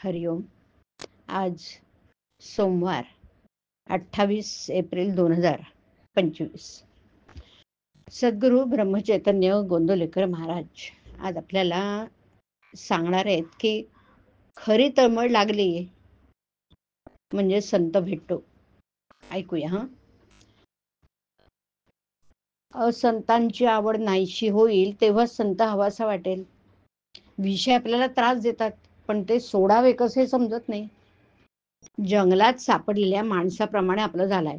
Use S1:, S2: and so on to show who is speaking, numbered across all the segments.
S1: हरिओम. आज सोमवार 28 एप्रिल 2025. सद्गुरू ब्रह्मचैतन्य गोंदवलेकर महाराज आज आपल्याला सांगणार आहेत की खरी तळमळ लागली म्हणजे संत भेटतो. ऐकूया हा. असंतांची आवड नाहीशी होईल तेव्हा संत हवासा वाटेल. विषय आपल्याला त्रास देतात पण ते सोडावे कसे समजत नाही. जंगलात सापडलेल्या माणसाप्रमाणे आपलं झालाय.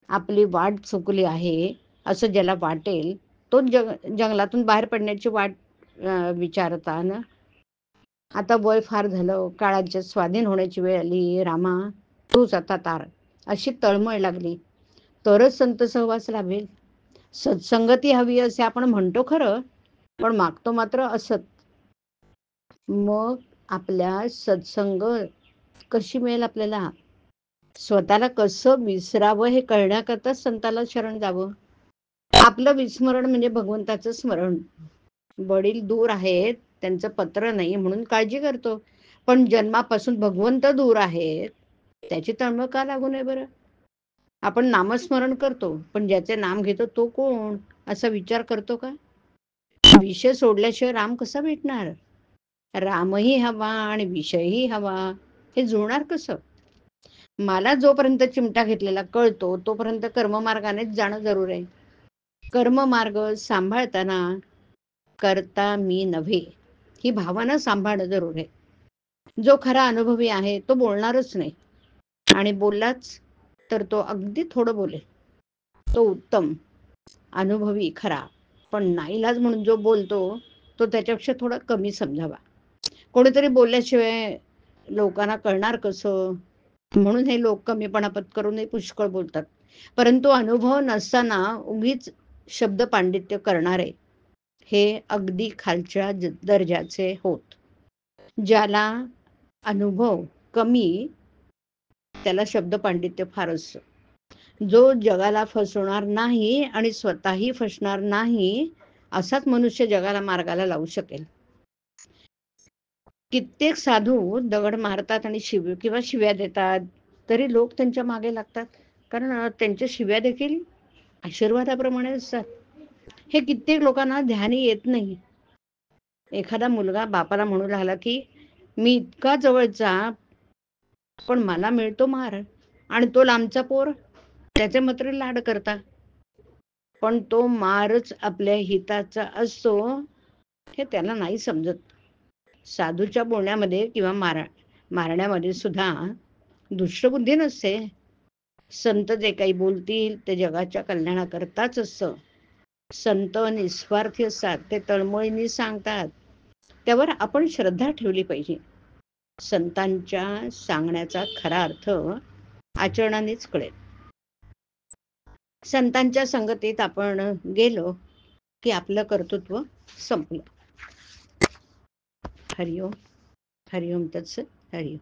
S1: आपली वाट चुकली आहे असं ज्याला वाटेल तो जंगलातून बाहेर पडण्याची वाट विचारता ना. आता वय फार झालं, काळाच्या स्वाधीन होण्याची वेळ आली. रामा तूच आता तार, अशी तळमळ लागली तरच संत सहवास लाभेल. सत्संगती हवी असे आपण म्हणतो खरं, पण मागतो मात्र असत. मग आपल्या सत्संग कशी मिळेल आपल्याला? स्वतःला कसं विसरावं हे कळण्याकरता संताला शरण जावं. आपलं विस्मरण म्हणजे भगवंताचं स्मरण. वडील दूर आहेत, त्यांचं पत्र नाही म्हणून काळजी करतो, पण जन्मापासून भगवंत दूर आहेत त्याची तळमळ का लागू नये बरं? आपण नामस्मरण करतो, पण ज्याचे नाम घेतो तो कोण असा विचार करतो का? विषय सोडल्याशिवाय राम कसा भेटणार? रामही हवा आणि विषयही हवा, हे जुळणार कसं? मला जोपर्यंत चिमटा घेतलेला कळतो तोपर्यंत कर्ममार्गानेच जाणं जरूर आहे. कर्ममार्ग सांभाळताना करता मी नव्हे ही भावना सांभाळणं जरूर आहे. जो खरा अनुभवी आहे तो बोलणारच नाही, आणि बोललाच तर तो अगदी थोडं बोलेल. तो उत्तम अनुभवी खरा, पण नाईलाज म्हणून जो बोलतो तो त्याच्यापेक्षा थोडा कमी समजावा. कोणीतरी बोलल्याशिवाय लोकांना कळणार कसं? म्हणून हे लोक कमीपणा पत्करूनही पुष्कळ बोलतात. परंतु अनुभव नसताना उगीच शब्द पांडित्य करणारे हे अगदी खालच्या दर्जाचे होत. ज्याला अनुभव कमी त्याला शब्द पांडित्य फार असतं. जो जगाला फसवणार नाही आणि स्वतःही फसणार नाही असाच मनुष्य जगाला मार्गाला लावू शकेल. कित्येक साधू दगड मारतात आणि शिव्या देतात, तरी लोक त्यांच्या मागे लागतात, कारण त्यांच्या शिव्या देखील आशीर्वादाप्रमाणे असतात. हे कित्येक लोकांना ध्यानी येत नाही. एखादा मुलगा बापाला म्हणू लागला की मी इतका जवळचा पण मला मिळतो मार, आणि तो लांबचा पोर त्याचे मात्र लाड करता, पण तो मारच आपल्या हिताचा असतो हे त्याला नाही समजत. साधूच्या बोलण्यामध्ये किंवा मारण्यामध्ये सुद्धा दुष्टबुद्धी नसते. संत जे काही बोलतील ते जगाच्या कल्याणाकरताच असतं. संत निस्वार्थी असतात, ते तळमळीने सांगतात, त्यावर आपण श्रद्धा ठेवली पाहिजे. संतांच्या सांगण्याचा खरा अर्थ आचरणानेच कळेल. संतांच्या संगतीत आपण गेलो की आपलं कर्तृत्व संपलं. हरिओम. हरिओम तत्सत. हरिओम.